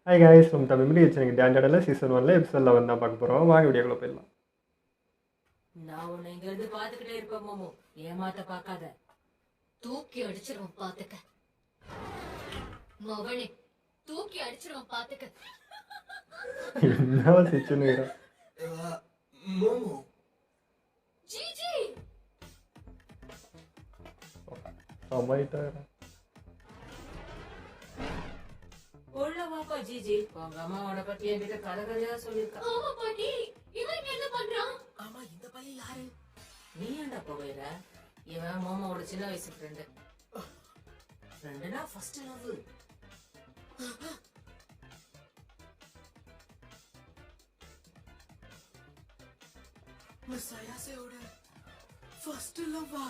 Hi guys, from Tamil media channel டாண்டடல season 1ல episode 11 தான் பார்க்க போகிறோம். வாங்க வீடியோக்குள்ள போயிடலாம். நான் உன்னை இங்க இருந்து பாத்துக்கிட்டே இருப்பேன் மோமோ. ஏமாத்த பாக்காத. தூக்கி அடிச்சிருவோம் பாத்துக்க. மவனே தூக்கி அடிச்சிருவோம் பாத்துக்க. என்ன சிச்சுன்னு மோமோ ஜிஜி சமாயிட்டா உள்ள வாப்பா ஜிஜி. உங்க அம்மாவோட பத்தி என்கிட்ட கலகலையா சொல்லிருக்கா. ஆமா பாட்டி, இவன் என்ன பண்றான்? ஆமா, இந்த பையன் யாரு? நீ ஏன்டா போவேற? இவன் மோமோட சின்ன வயசு ஃப்ரெண்டு. ஃப்ரெண்டுனா ஃபர்ஸ்ட் லவ். மிஸ் அயாசையோட ஃபர்ஸ்ட் லவ்வா?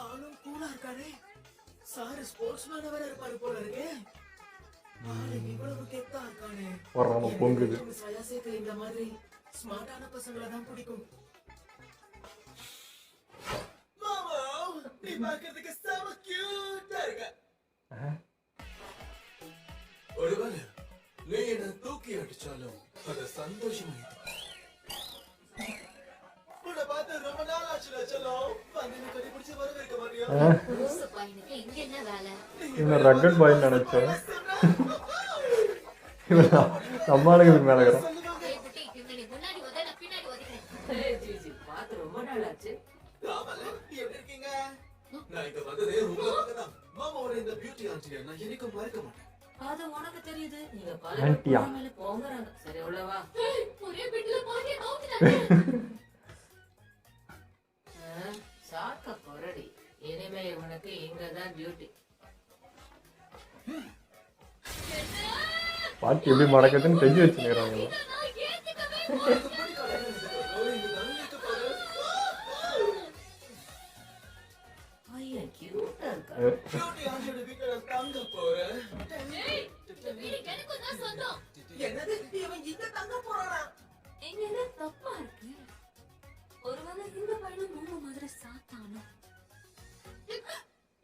ஆளும் கூலா இருக்கானே. சார் ஸ்போர்ட்ஸ்மேன் வேற இருப்பாரு போல இருக்கே. இவ்வளவு கெத்தா இருக்கானே. பொங்குது. மிஸ் அயாசைக்கு இந்த மாதிரி ஸ்மார்ட்டான பசங்களை தான் பிடிக்கும். மாமா, நீ பார்க்கிறதுக்கு செம கியூட்டா இருக்க. ஒருவேளை நீ என்ன தூக்கி அடிச்சாலும் அது சந்தோஷமா உன்னை பார்த்து ரொம்ப நாள் ஆச்சுல செல்லம். வந்து நீ கண்டுபிடிச்சு வரவேற்க மாட்டியா? லூசு பையனுக்கு இங்க என்ன வேலை? இவன் ரக்கட் பாய்ன்னு நினைச்சேன். இவன் நம்மளுக்கு மேல இருக்கிறான். ஏய் குட்டி, இவனை நீ முன்னாடி ஓட, நான் பின்னாடி ஓடிக்கிறேன். ஏய் ஜிஜி, பார்த்து ரொம்ப நாள் ஆச்சு. ராமல, எப்படி இருக்கீங்க? நான் இங்க வந்ததே உங்களுக்காக தான். மாமாவோட இந்த பியூட்டி ஆண்டியை நான் என்னைக்கும் மறக்க மாட்டேன். அது உனக்கு தெரியுது. நீங்க பல ஆண்டியா? மேல போங்கறாங்க. சரி உள்ளவா. ஏய், ஒரே பெட்ல பாட்டியை கவுத்துட்டாங்க. சாக்க கொரடி. இனிமே உனக்கு இங்கதான் டியூட்டி. பாட்டி எப்படி மடக்குதுன்னு தெரிஞ்சு வச்சுக்கிறாங்க. நான் ஏத்துக்கவே மாட்டேன். எப்படி கல்யாணம் இந்த நல்லிக்கு பாரு. பையன் கியூட்டா இருக்கா. பியூட்டி ஆண்டியோட வீட்டுல நான் தங்க போறேன். ஏய், இந்த வீடு எனக்கும் தான் சொந்தம். என்னது, இவன் இங்க தங்க போறானா? இங்க என்ன தப்பா இருக்கு? ஒருவேளை இந்த பையனும் மூணு மாதிரி சாத்தானோ?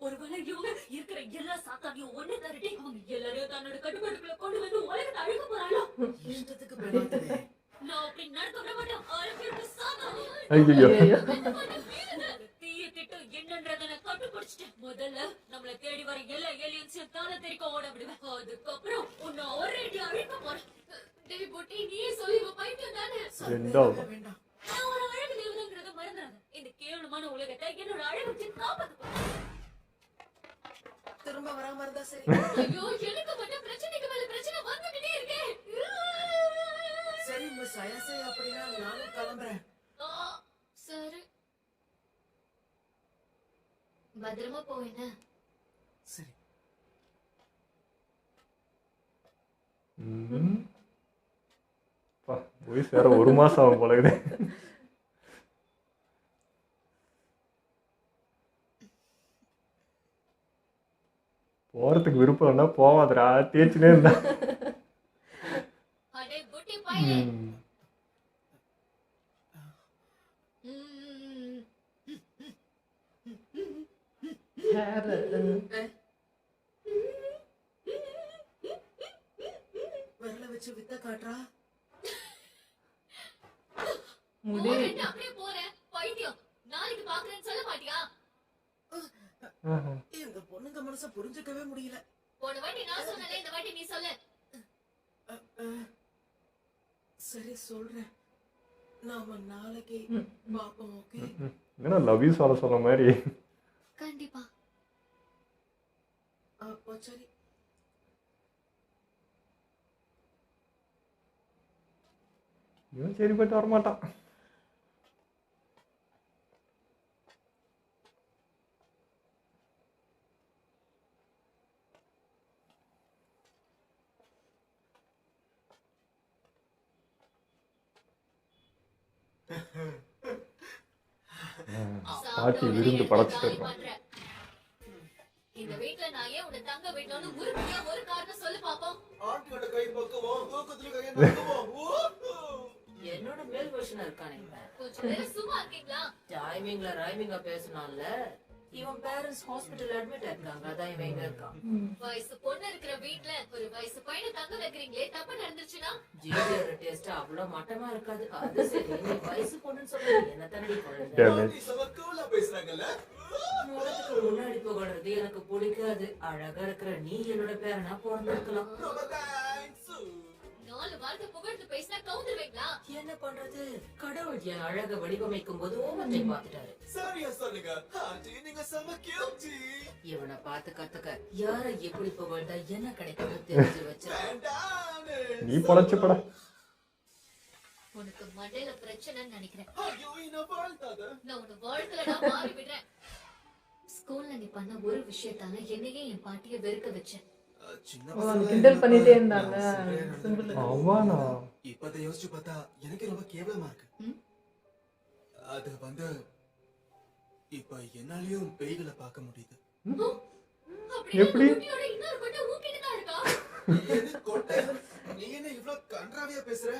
ஒருவேளை இவங்க இருக்கிற எல்லா சாத்தானையும் ஒண்ணு தரட்டி அவங்க எல்லாரையும் தன்னோட கட்டுப்பாட்டுக்குள்ள கொண்டு வந்து உலகத்தை அழிக்க போறாளோ? இஷ்டத்துக்கு பண்ணாதே. நான் அப்படி நடக்க விட மாட்டேன். ஆரோக்கியத்தை சாத்தானோ? ஐயோ, தீய திட்டம் என்னன்றத நான் கண்டுபிடிச்சிட்டேன். முதல்ல நம்மள தேடி வர எல்லா ஏலியன்ஸையும் தானே தெரிக்க ஓட விடுவேன். அதுக்கப்புறம் உன்னை ஒரேடி அழிக்க போறேன். டேய் பொட்டி, நீயே சொல்லி பைத்தியம் தானே? ரெண்டாவது வேண்டாம். நான் ஒரு அழகு தேவதைங்கிறத மறந்துடாத. இந்த கேவலமான உலகத்தை என்னோட அழகு வச்சு காப்பாத்து. திரும்ப வராம இருந்தா சரி. ஐயோ, எனக்கு மட்டும் பிரச்சனைக்கு மேல பிரச்சனை வந்துகிட்டே இருக்கே. சரி மிஸ் அயாசை, அப்படின்னா நானும் கிளம்புறேன். சரி, பத்திரமா போவேன. சரி. போய் சேர 1 மாசம் ஆகும் போல இருக்குது. போறதுக்கு விருப்பம் இல்லைன்னா போவாதரா, தேய்ச்சினே இருந்தா. அடே குட்டி பையலே. விரல வச்சு வித்த காட்டுறா. போறேன், அப்படியே போறேன். பைத்தியம், நாளைக்கு பாக்குறேன்னு சொல்ல மாட்டியா? இந்த பொண்ணுங்க மனச புரிஞ்சுக்கவே முடியல. போன வாட்டி நான் சொன்னல, இந்த வாட்டி நீ சொல்லு. சரி சொல்றேன். நாம நாளைக்கு பாப்போம். ஓகே? என்ன லவ் யூ சொல்ல மாதிரி. கண்டிப்பா. அப்போ சரி. இவன் சரி போயிட்டு வரமாட்டான். பாட்டி விருந்து படைச்சிட்டு இருக்கோம். இந்த வீட்ல நான் ஏன் உன்னை தங்க விடணும்னு உறுதியா ஒரு காரணம் சொல்லு பாப்போம். ஆண்டியோட கை பக்குவோம், தூக்கத்துல கை நக்குவோம். என்னோட மேல் வெர்ஷனா இருக்கானே இவன். கொஞ்ச நேரம் சும்மா இருக்கீங்களா? டைமிங்ல ரைமிங்கா பேசணும்ல. இவன் பேரண்ட்ஸ் ஹாஸ்பிட்டல் அட்மிட் ஆயிருக்காங்க. அதான் இவன் எங்க இருக்கான். வயசு பொண்ணு இருக்கிற வீட்ல ஒரு வயசு பையனை தங்க வைக்கிறீங்களே, தப்பு நடந்துச்சுன்னா? ஜிபியோட டேஸ்ட் அவ்வளவு மட்டமா இருக்காது. அது சரி, நீ வயசு பொண்ணுன்னு சொல்றது என்ன தண்ணி குழந்தை. Damn it. நீ சம கூலா பேசுறாங்கல்ல. முகத்துக்கு முன்னாடி புகழ்றது எனக்கு பிடிக்காது. அழகா இருக்கிற நீ என்னோட பேரனா பிறந்திருக்கலாம். ரொம்ப தேங்க்ஸ். 4 வார்த்தை புகழ்ந்து பேசினா கவுந்துருவீங்களா? என்ன பண்றது, கடவுள் என் அழக வடிவமைக்கும் போது ஓவத்தை பார்த்துட்டாரு. சரியா சொன்னீங்க ஆண்டி, நீங்க செம கியூட்டி. இவனை பார்த்து கத்துக்க. யார எப்படி புகழ்ந்தா என்ன கிடைக்கும்னு தெரிஞ்சு வச்ச. நீ பொழைச்சுப்படா. உனக்கு மண்டையில பிரச்சனைன்னு நினைக்கிறேன். ஐயோ என்ன வாழ்த்தாத. நான் உன்னை வாழ்க்கலடா மாறி விடுறேன். ஸ்கூல்ல நீ பண்ண ஒரு விஷயத்தால என்னையே என் பாட்டிய வெறுக்க வச்சேன். சின்ன அவன் கிண்டல் பண்ணிட்டே இருந்தாங்க. சிம்பிள். அவனா இப்பதை யோசிச்சு பார்த்தா எனக்கு ரொம்ப கேவலமா இருக்கு. அது வந்து இப்ப என்னாலயும் பேய்களை பார்க்க முடியுது. அப்படின்னா எப்படி? அந்த குட்டியோட இன்னொரு கொட்டை உன்கிட்ட தான் இருக்கா? எது கொட்டை? நீ என்ன இவ்ளோ கன்றாவியா பேசுற?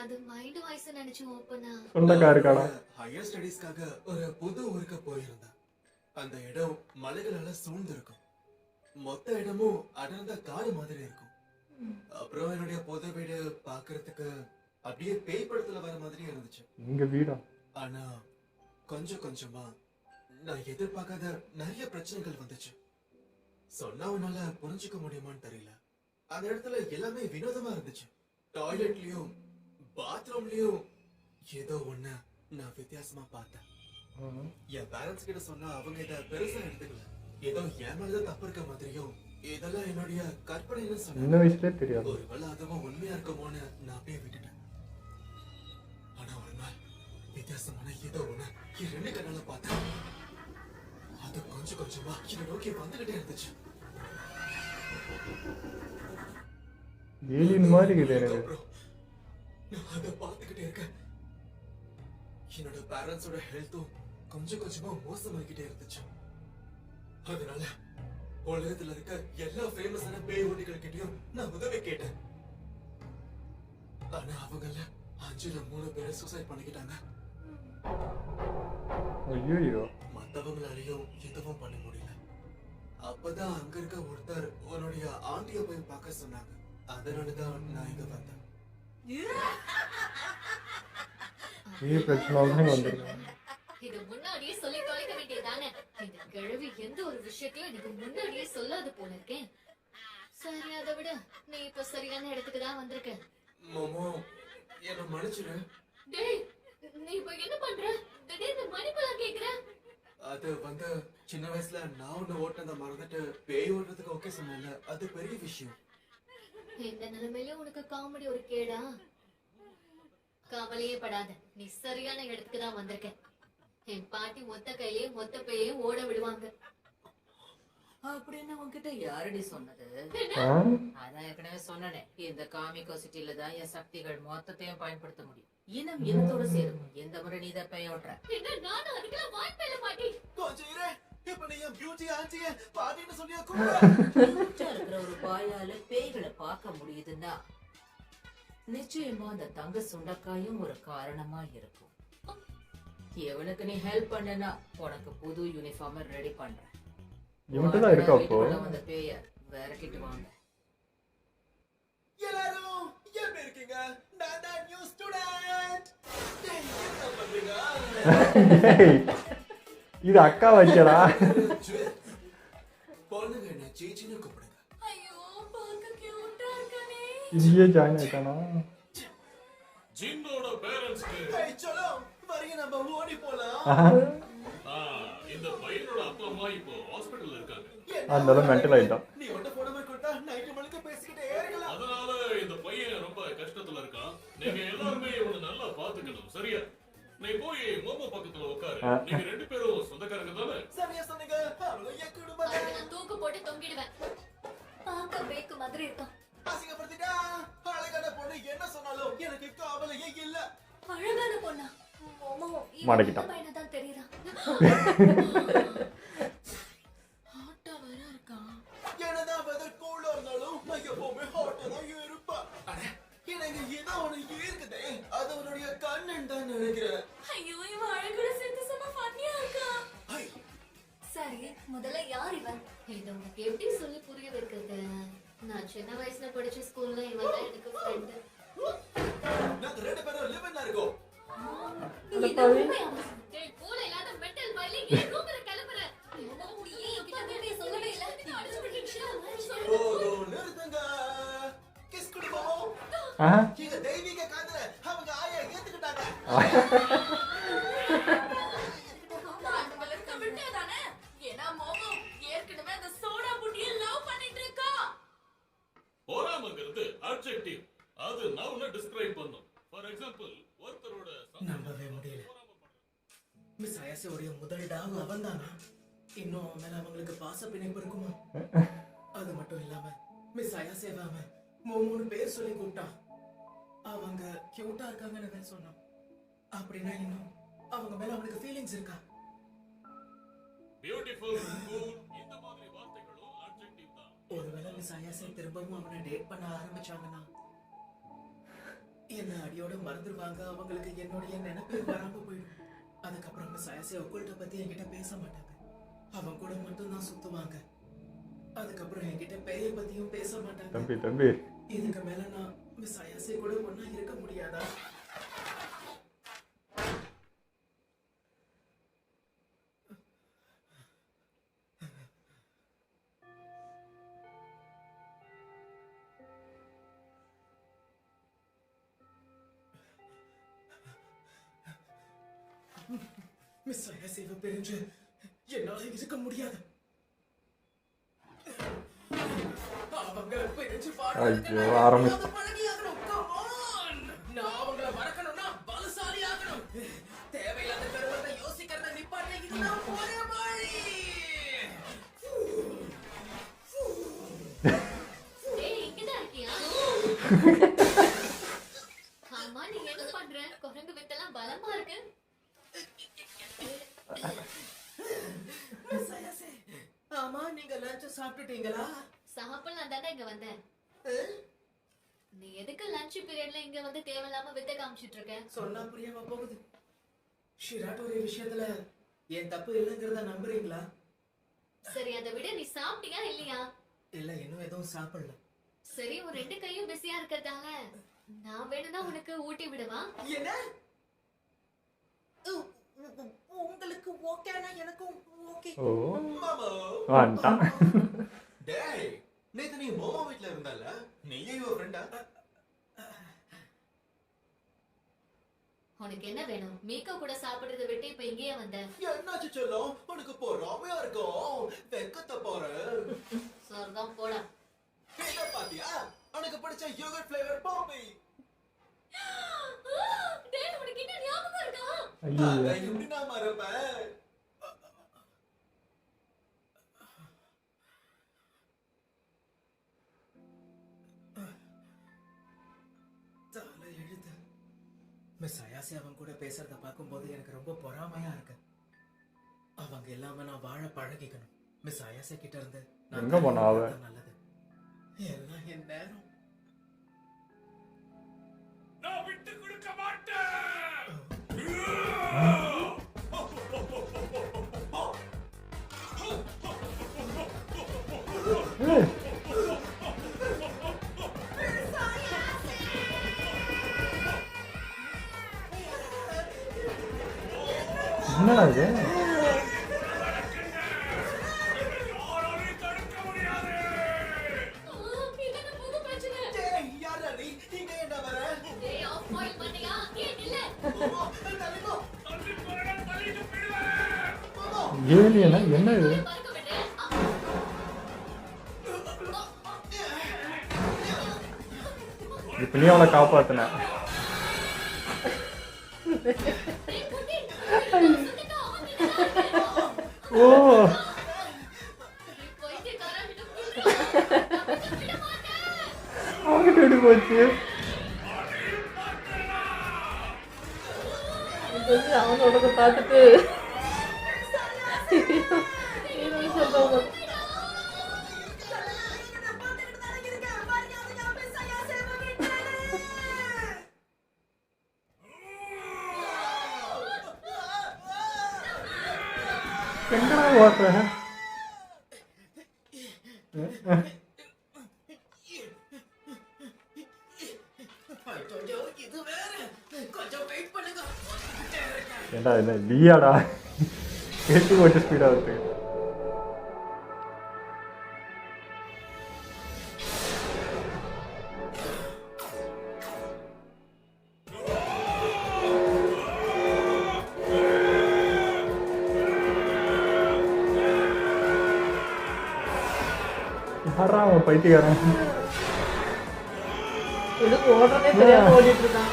அது மைண்ட் வாய்ஸ் நினைச்சு ஓப்பனா. சொந்தக்கா இருக்காடா. ஹையர் ஸ்டடீஸ்க்காக ஒரு புது ஊருக்கு போயிருந்தேன். அந்த இடம் மலைகளால சூழ்ந்திருக்கும். மொத்த இடமும் அடர்ந்த காடு மாதிரி இருக்கும். அப்புறம் என்னுடைய புது வீடு பாக்குறதுக்கு அப்படியே பேய் படத்துல வர மாதிரி இருந்துச்சு. இங்க வீடா? ஆனா கொஞ்சம் கொஞ்சமா நான் எதிர்பார்க்காத நிறைய பிரச்சனைகள் வந்துச்சு. சொன்னா உன்னால புரிஞ்சுக்க முடியுமான்னு தெரியல. அந்த இடத்துல எல்லாமே வினோதமா இருந்துச்சு. டாய்லெட்லயும் பாத்ரூம்லயும் ஏதோ ஒண்ணு நான் வித்தியாசமா பார்த்தேன். என் பேரண்ட்ஸ் கிட்ட சொன்னா அவங்க இத பெருசா எடுத்துக்கல. ஏதோ என் மேலதான் தப்பு இருக்க மாதிரியும் இதெல்லாம் என்னுடைய கற்பனைன்னு சின்ன சொன்னாங்க. வயசுலயே தெரியாது. ஒருவேளை அதுவும் உண்மையா இருக்குமோன்னு நான் அப்படியே விட்டுட்டேன். ஆனா ஒரு நாள் வித்தியாசமான ஏதோ ஒண்ணு என் 2 கண்ணால பார்த்தேன். அது கொஞ்சம் கொஞ்சமா என்னை நோக்கி வந்துகிட்டே இருந்துச்சு. ஏலியன் மாதிரி இருக்குது எனக்கு. அப்புறம் நான் அதை பார்த்துக்கிட்டே இருக்கேன். என்னோட பேரண்ட்ஸோட ஹெல்த்தும் கொஞ்சம் கொஞ்சமா மோசமாகிட்டே இருந்துச்சு. அதனால உலகத்துல இருக்க எல்லா ஃபேமஸான பேய் ஓட்டிகள் கிட்டயும் நான் உதவி கேட்டேன். ஆனா அவங்கள 5ல 3 பேரை சூசைட் பண்ணிக்கிட்டாங்க. ஐயோ. மத்தவங்களாலையும் எதுவும் பண்ண முடியல. அப்பதான் அங்க இருக்க ஒருத்தர் உன்னுடைய ஆண்டிய போய் பார்க்க சொன்னாங்க. அதனாலதான் நான் இங்க வந்தேன். பெரிய பிரச்சனை வந்துருக்கேன். இது முன்னாடியே சொல்லி தொலைக்க வேண்டியதானே. இந்த கிழவி எந்த ஒரு விஷயத்தையும் எனக்கு முன்னாடியே சொல்லாது போல இருக்கேன். சரி, அதை விட நீ இப்ப சரியான இடத்துக்கு தான் வந்திருக்க. மாமா என்ன மன்னிச்சிரு. டேய், நீ இப்ப என்ன பண்ற? திடீர்னு மன்னிப்பெல்லாம் கேக்குற? அது வந்து சின்ன வயசுல நான் ஒண்ணு ஓட்டுனதை மறந்துட்டு பேய் ஓட்டுறதுக்கு ஓகே சொன்னேன்ல, அது பெரிய விஷயம். இந்த நிலைமையில உனக்கு காமெடி ஒரு கேடா? கவலையே படாத, நீ சரியான இடத்துக்கு தான் வந்திருக்க. என் பாட்டி மொத்த கையிலேயே மொத்த பேயையும் ஓட விடுவாங்க. அப்படின்னு உன்கிட்ட யாரடி சொன்னது? அதான் ஏற்கனவே சொன்னனே, இந்த காமிகோ சிட்டில தான் என் சக்திகள் மொத்தத்தையும் பயன்படுத்த முடியும். இனம் இனத்தோட சேரும். எந்த முறை நீ தான் பெயோட்ற? என்ன நானும் அதுக்கெல்லாம் வாய்ப்பில்ல பாட்டி. கொஞ்சம் இரு. இப்ப நீ என் பியூட்டி ஆண்டிய பாட்டின்னு சொல்லியா கூட? கியூட்டா இருக்கிற ஒரு பாயால பேய்களை பார்க்க முடியுதுன்னா நிச்சயமா அந்த தங்க சுண்டக்காயும் ஒரு காரணமா இருக்கும். இவனுக்கு நீ ஹெல்ப் பண்ணனா உனக்கு புது யூனிஃபார்ம் ரெடி பண்றேன். இவன்ட்டு தான் இருக்கா அப்போ? அந்த பேய விரட்டிட்டு வாங்க. எல்லாரும் எப்படி இருக்கீங்க? நான் தான் நியூ ஸ்டூடண்ட். என்ன பண்றீங்க? இது அக்கா வச்சடா. பொண்ணுங்க என்ன சேச்சின்னு கூப்பிடுங்க. ஐயோ, பார்க்க கியூட்டா இருக்கானே. இங்கேயே ஜாயின் ஆயிட்டானா? ஜின்னோட பேரண்ட்ஸ்க்கு ஏய் சலோ, வரிங்க நம்ம ஓடி போலாம். இந்த பையனோட அப்பா அம்மா இப்போ ஹாஸ்பிடல்ல இருக்காங்க. அதனால மென்டல் ஆயிட்டான். நீ ஒட்ட போனவே கொடுத்தா நைட் முழுக்க பேசிக்கிட்டே இருக்கலாம். அதனால இந்த பையன் ரொம்ப கஷ்டத்துல இருக்கான். நீங்க எல்லாருமே இவனை நல்லா பாத்துக்கணும், சரியா? நீ போய் மோமோ பக்கத்துல உட்காரு. நீங்க 2 பேரும் சொந்தக்காரங்க தானே? சரியா சொன்னீங்க. அவங்க என் குடும்பம். அதுக்கு நான் தூக்கு போட்டு தொங்கிடுவேன். பார்க்க பேக்கு மாதிரி இருக்கான். அசிங்கப்படுத்திட்டா. அழகான பொண்ணு என்ன சொன்னாலும் எனக்கு கவலையே இல்ல. அழகான பொண்ணா? மோமோ, மாட்டிக்கிட்டான். பையனை தான் தெரியுறான். ஹாட்டா வேற இருக்கான். என்னதான் வெதர் கூலா இருந்தாலும் நான் எப்பவுமே ஹாட்டா தான் இருப்பேன். அட, எனக்கு ஏதோ ஒண்ணு இருக்குதே, அது அவனுடைய கண்ணன் தான் நினைக்கிறேன். ஐயோ, இவன் அழகுல சேர்த்து செம ஃபன்னியா இருக்கான். ஐ முதல்ல யார் இவன்? இதை உனக்கு எப்படி சொல்லி புரிய வைக்கிறது? நான் சின்ன வயசுல படிச்ச ஸ்கூல்ல இவன் தான் எனக்கு ஃப்ரெண்ட். நாங்க ரெண்டு பேரும் லிவ்ல இருக்கோம். அட பாவி. டேய் போல இல்லாத மெண்டல் பைலி ஏன் ரூம்ல கிளம்பற? நீ ஏன் என்கிட்ட வந்து சொல்லவே இல்ல? நீ அடிச்சு ஓ நிறுத்துங்க. கிஸ் குடிப்போம். ஆஹா இங்க தெய்வீக காதல அவங்க ஆயா ஏத்துக்கிட்டாங்க. பொறாமைங்கிறது adjective. அது நவுனை describe பண்ணும். For example, ஒருத்தரோட நம்பவே முடியல. மிஸ் அயாசியோடைய முதல் டாக் அவன்தானா? இன்னும் அவன் மேல அவங்களுக்கு பாச பிணைப்பு இருக்குமா? அது மட்டும் இல்லாம மிஸ் அயாசியாவை அவன் மூணு பேர் சொல்லி கூப்பிட்டான். அவங்க கியூட்டா இருக்காங்கன்னு வேற சொன்னான். அப்படின்னா இன்னும் அவங்க மேல அவனுக்கு ஃபீலிங்ஸ் இருக்கா? beautiful, cool இந்த மாதிரி வார்த்தைகளும் adjective தான். ஒருவேளை மிஸ் அயாசியா திரும்பவும் அவனை டேட் பண்ண ஆரம்பிச்சாங்கன்னா என்ன அடியோட மறந்துடுவாங்க. அவங்களுக்கு என்னுடைய நினைப்பே வராம போயிடும். அதுக்கப்புறம் மிஸ் அயாசியா ஒக்குல்ட்ட பத்தி என்கிட்ட பேச மாட்டாங்க. அவன் கூட மட்டும் தான் சுத்துவாங்க. அதுக்கப்புறம் என்கிட்ட பேயை பத்தியும் பேச மாட்டாங்க. தம்பி இதுக்கு மேல நான் மிஸ் அயாசியா கூட ஒண்ணா இருக்க முடியாதா? மிஸ் அயாசியாவை பிரிஞ்சு என்னால இருக்க முடியாது. அவங்க பிரிஞ்சு ஐயோ, ஆரம்பிச்சு. பழகியாகணும். Come on. நான் அவங்கள மறக்கணும்னா பலசாலி ஆகணும். தேவையில்லாத கருவத்தை யோசிக்கிறத நிப்பாட்டி இதுதான் ஒரே வழி. டேய் இங்கதான் இருக்கியா? ஆமா நீ என்ன பண்ற? குரங்கு வித்தெல்லாம் பலமா இருக்கு. மிஸ் அயாசி, ஆமா நீங்க லஞ்ச் சாப்பிட்டுட்டீங்களா? சாப்பிடலாம் தானே இங்க வந்தேன். நீ எதுக்கு லஞ்ச் பீரியட்ல இங்க வந்து தேவையில்லாம வித்த காமிச்சிட்டு இருக்க? சொன்னா புரியவா போகுது. ஷிராட் ஒரு விஷயத்துல என் தப்பு இல்லைங்கிறத நம்புறீங்களா? சரி அதை விட நீ சாப்பிட்டியா இல்லையா? இல்ல இன்னும் எதுவும் சாப்பிடல. சரி உன் ரெண்டு கையும் பிஸியா இருக்கறதால நான் வேணும்னா உனக்கு ஊட்டி விடவா? என்ன? உங்களுக்கு ஓகேனா எனக்கும் ஓகே. ஓ மாமா வந்துட்டான். டேய் நேத்து நீ மாமா வீட்ல இருந்தால நீயே இவ ஃப்ரெண்டா? உனக்கு என்ன வேணும்? மீகா கூட சாப்பிடுறத விட்டு இப்ப இங்கேயே வந்த. என்னாச்சு சொல்லும் உனக்கு பொறாமையா இருக்கும். வெக்கத்தை போற சொர்க்கம் போடா. இத பாத்தியா உனக்கு பிடிச்ச யோகர்ட் ஃப்ளேவர் பாம்பி. டேய் உனக்கு என்ன ஞாபகம் இருக்கா? ஐயோ அத எப்படி நான் மறப்பேன்? தலை எழுது. மிஸ் அயாசி அவன் கூட பேசுறத பார்க்கும்போது எனக்கு ரொம்ப பொறாமையா இருக்கு. அவங்க இல்லாம நான் வாழ பழகிக்கணும். மிஸ் அயாசி கிட்ட இருந்து நான் எங்க போனா அவ? நல்லது. எல்லாம் என் நேரம். நான் விட்டு கொடுக்க மாட்டேன். என்னடா இது? யாராலையும் தடுக்க முடியாது. இது என்ன புது பிரச்சனை? டேய் யாரா நீ இங்க என்ன வர? டேய் ஆஃப் பாயில் பண்ணியா? ஏன் இல்ல? மாமா தள்ளி போ. தள்ளி போறேன்னா தள்ளிட்டு போயிடுவேன். மாமா ஏலியனா என்ன இது? பறக்க விடு. இப்ப நீ அவளை காப்பாத்துன. டேய் குட்டி. சுத்திட்டா அவன் கிட்ட. ஓ நீ போயிட்டு காராகிட்ட விட மாட்டேன். அவங்கிட்ட எப்படி போச்சு? இது வந்து அவனோட பார்த்துட்டு இது சொல்றாங்க. எங்கடா ஓடுற? ஐயோ, இது வேற. கொஞ்சம் வெயிட் பண்ணுங்க. ஏண்டா என்ன லியாடா கேட்டு போட்டு ஸ்பீடாக இருக்கு. யாரா அவன் பைத்தியக்காரன்? எதுக்கு ஓடுறதே தெரியாம ஓடிட்டு இருக்கான்.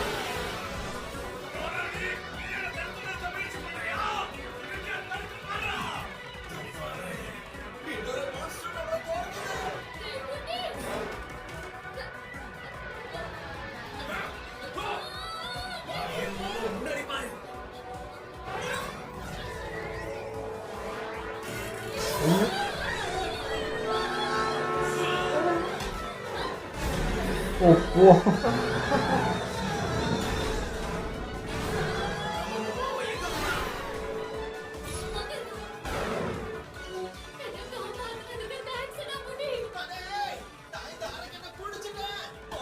ஓ ஓ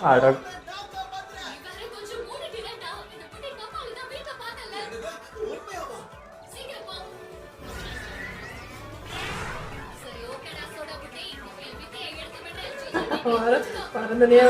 அட கொஞ்சம் மூடிக்கிறேன்டா. இந்த புட்டி கம்மால தான் வீட்டை பார்த்தல. சீக்கிரம் போ. சரி ஓகேடா சோடா புட்டி. இப்போ என் வித்தையை எடுத்து விட்டு பறந்தனையா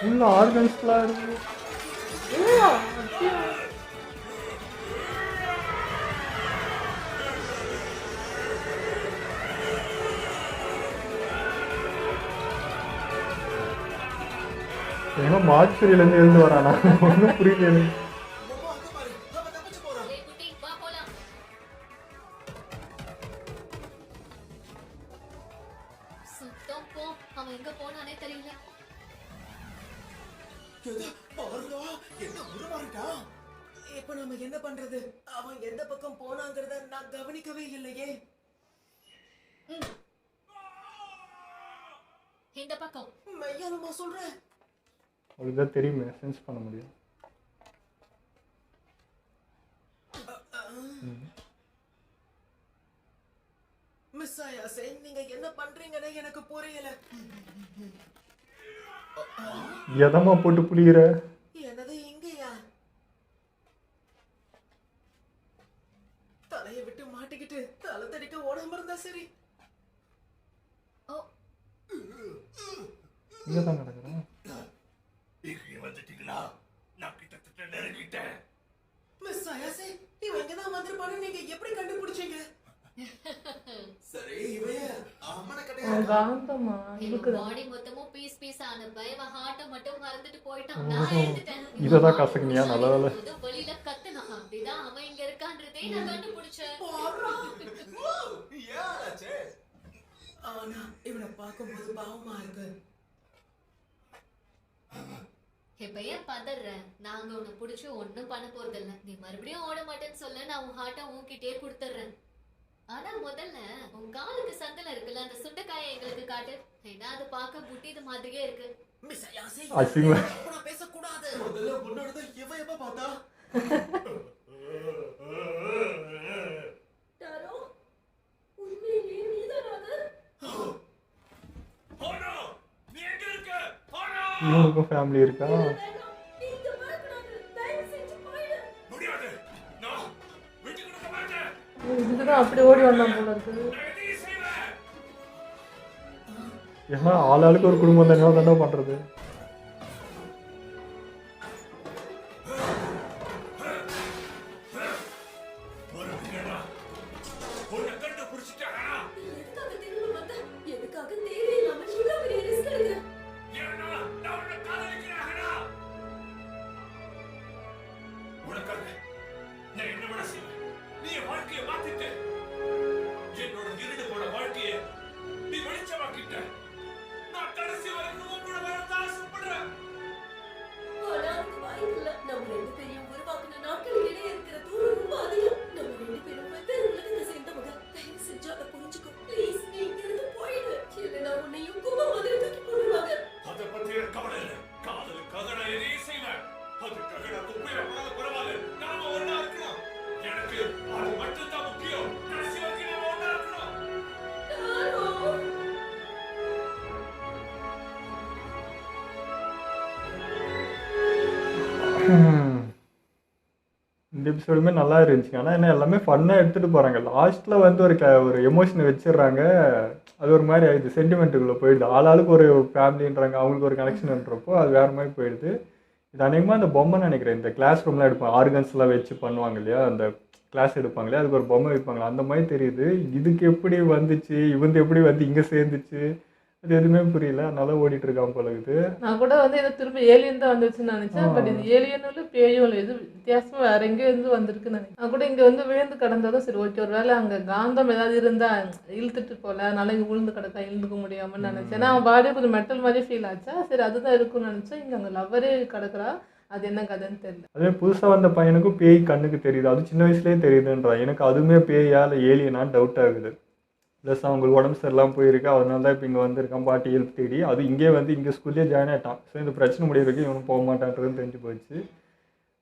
உள்ள ஆர்கன்ஸ்லாம் இருக்கு. ஏன்னா மாச்சூரியிலேருந்து எழுந்து வரானா ஒன்றும் புரியல எனக்கு. மொமோ அங்க பாரு, நம்ம தப்பிச்சு போறோம். டேய் குட்டி வா போலாம். சுத்தம் போ. அவன் எங்க போனானே தெரியல. எது? பாருடா, என்ன உருமாறிட்டான்? இப்ப நாம என்ன பண்றது? அவன் எந்த பக்கம் போனாங்கிறத நான் கவனிக்கவே இல்லையே. இந்த பக்கம். மெய்யாலுமா சொல்றேன். அவளுக்கு தான் தெரியுமே, சென்ஸ் பண்ண முடியும். மிஸ் ஆயாசே, நீங்க என்ன பண்றீங்கன்னு எனக்கு புரியல. எதமா போட்டு புளிகிற? என்னது இங்கயா? தலையை விட்டு மாட்டிக்கிட்டு தலை தடிக்க ஓடாம இருந்தா சரி. ஓ இங்கே தான் நடக்கிறேன். வந்துட்டீங்களா? நான் கிட்டத்தட்ட நெருங்கிட்டேன். மிஸ் ஆயாசே, இவன் இங்கதான் வந்திருப்பான்னு நீங்க எப்படி கண்டுபிடிச்சீங்க? சரி, இவைய அம்மனை அவன் கட்டையா காந்தமா இவன் இருக்குதா? பாடி மொத்தமும் பீஸ் ஆனப்ப இவன் ஹார்ட்டை மட்டும் மறந்துட்டு போயிட்டான். நான் எடுத்துட்டேன். இததான் கசக்குனியா? நல்ல வேலை. ஏதோ வெளியில கத்துனான். அப்படிதான் அவன் இங்க இருக்கான்றதே நான் கண்டுபிடிச்சேன். யாராச்சே? ஆனா இவனை பார்க்கும்போது பாவமா இருக்கு. இப்ப ஏன் பதற? நாங்க உன்னை புடிச்சு ஒண்ணும் பண்ண போறதில்ல. நீ மறுபடியும் ஓட மாட்டேன்னு சொல்ல, நான் உன் ஹார்ட்டை உன்கிட்டயே கொடுத்துறேன். ஆனா முதல்ல உன் காலுக்கு சந்தல இருக்குல்ல, அந்த சுண்டைக்காயை எங்களுக்கு காட்டு. ஏன்னா அது பார்க்க புட்டிது மாதிரியே இருக்கு. மிஸ் ஆயாசே, அசிங்கமா. அப்படி பேசக்கூடாது. முதல்ல முன்னோட இவன் எப்ப பார்த்தா? டாரோ, உண்மையிலேயே நீதானா அது? ஹோனோ, நீ எங்க இருக்க? ஹோனோ! இவனுக்கும் ஃபேமிலி இருக்கா? நீங்க வரக்கூடாது. தயவு செஞ்சு போயிடு. முடியாது. நான் விட்டு கொடுக்க மாட்டேன். இதுக்குதான் அப்படி ஓடி வந்தான் போல இருக்கு. நான் எதையும் செய்வேன். ஏன்னா ஆளாளுக்கு ஒரு குடும்பம் தானே பண்றது. வருவீங்களா? உன்னை கண்டுபிடிச்சிட்டானா? எதுக்காக திரும்ப வந்த? எதுக்காக தேவையில்லாம இவ்வளவு பெரிய ரிஸ்க் எடுக்கிற? ஏன்னா நான் உன்னை காதலிக்கிறேனா? உனக்காக நான் என்ன வேணா செய்வேன். நீ என் வாழ்க்கையை மாத்திட்ட. என்னோட இருண்டு போன வாழ்க்கையை நீ வெளிச்சமாக்கிட்ட. நான் கடைசி வரை எபிசோடுமே நல்லா இருந்துச்சுங்க. ஆனால் என்ன எல்லாமே ஃபன்னாக எடுத்துகிட்டு போகிறாங்க. லாஸ்ட்டில் வந்து ஒரு எமோஷனை வச்சிடுறாங்க. அது ஒரு மாதிரி ஆயிடுது, சென்டிமெண்ட்டுக்குள்ளே போயிடுது. ஆளாளுக்கு ஒரு ஃபேமிலின்றாங்க, அவங்களுக்கு ஒரு கனெக்ஷன்ன்றப்போ அது வேறு மாதிரி போயிடுது. இது அநேகமாக அந்த பொம்மை நினைக்கிறேன், இந்த கிளாஸ் ரூம்லாம் எடுப்பாங்க, ஆர்கன்ஸ்லாம் வச்சு பண்ணுவாங்க இல்லையா, அந்த கிளாஸ் எடுப்பாங்க இல்லையா, அதுக்கு ஒரு பொம்மை வைப்பாங்களா, அந்த மாதிரி தெரியுது. இதுக்கு எப்படி வந்துச்சு, இவந்து எப்படி வந்து இங்கே சேர்ந்துச்சு, அது எதுவுமே புரியல. அதனால ஓடிட்டு இருக்கான் போல இருக்குது. நான் கூட வந்து இதை திரும்ப ஏலியன் தான் வந்துச்சுன்னு நினைச்சேன். பட் இது ஏலியனும் இல்லை பேயும் இல்லை, இது வித்தியாசமா வேற எங்கேயோ இருந்து வந்திருக்குன்னு நினைக்கிறேன். நான் கூட இங்க வந்து விழுந்து கிடந்ததும் சரி ஓகே, ஒரு வேளை அங்க காந்தம் ஏதாவது இருந்தா இழுத்துட்டு போல, அதனால இங்க விழுந்து கிடக்கா, இழுந்துக்க முடியாமன்னு நினைச்சேன். ஏன்னா அவன் பாடியே கொஞ்சம் மெட்டல் மாதிரி ஃபீல் ஆச்சா, சரி அதுதான் இருக்கும்னு நினைச்சேன். இங்க அங்க லவ்வரே கிடக்குறா, அது என்ன கதைன்னு தெரியல. அதே புதுசாக வந்த பையனுக்கும் பேய் கண்ணுக்கு தெரியுது, அது சின்ன வயசுலேயே தெரியுதுன்றான். எனக்கு அதுவுமே பேயா இல்லை ஏலியனான்னு டவுட் ஆகுது. ப்ளஸ் அவங்களுக்கு உடம்பு சரியில்லாமல் போயிருக்கு, அதனால தான் இப்போ இங்கே வந்திருக்கான் பாட்டி ஹெல்ப் தேடி. அது இங்கே வந்து இங்கே ஸ்கூல்லேயே ஜாயின் ஆகிட்டான். ஸோ இந்த பிரச்சனை முடியிறதுக்கு இவனும் போக மாட்டான்றதுன்னு தெரிஞ்சு போச்சு.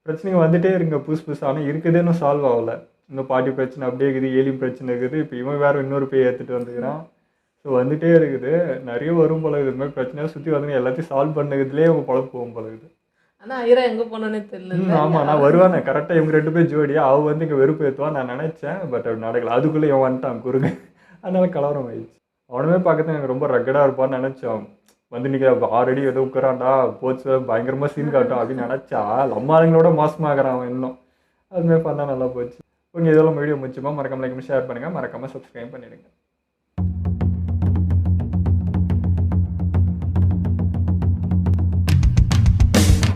பிரச்சனைங்க வந்துட்டே இருங்க புதுசு. ஆனால் இருக்குதே இன்னும் சால்வ் ஆகலை. இன்னும் பாட்டி பிரச்சனை அப்படியே இருக்குது, ஏலியும் பிரச்சனை இருக்குது. இப்போ இவன் வேறு இன்னொரு பேய் ஏற்றுட்டு வந்துக்கிறான். ஸோ வந்துட்டே இருக்குது, நிறைய வரும் போல இது மாதிரி பிரச்சனையாக சுற்றி வந்து எல்லாத்தையும் சால்வ் பண்ணதுலேயே அவங்க பழப்பு போகும் போல இருக்குது. ஆனா ஐரா எங்க போனோன்னே தெரியல. ஆமாம், நான் வருவானே கரெக்டாக இவங்க 2 பேர் ஜோடியா, அவ வந்து இங்கே வெறுப்பு ஏற்றுவான் நான் நினச்சேன். பட் அப்படி நடக்கல. அதுக்குள்ளே இவன் வந்துட்டான் குறுக்கு, அதனால கலவரம் ஆயிடுச்சு. அவனுமே பார்க்கறது எனக்கு ரொம்ப ரக்கடாக இருப்பான்னு நினச்சோம். வந்து இன்னைக்கு ஆல்ரெடி ஏதோ உட்குறான்டா போச்சு, பயங்கரமாக சீன் காட்டும் அப்படின்னு நினச்சா நம்ம ஆளுங்களோட மோசமாகறான் அவன் இன்னும். அதுமாதிரி பண்ணால் நல்லா போச்சு. ஓகே, இதெல்லாம் வீடியோ முடிச்சுமா. மறக்காம லைக் ஷேர் பண்ணுங்கள், மறக்காமல் சப்ஸ்கிரைப் பண்ணிடுங்க.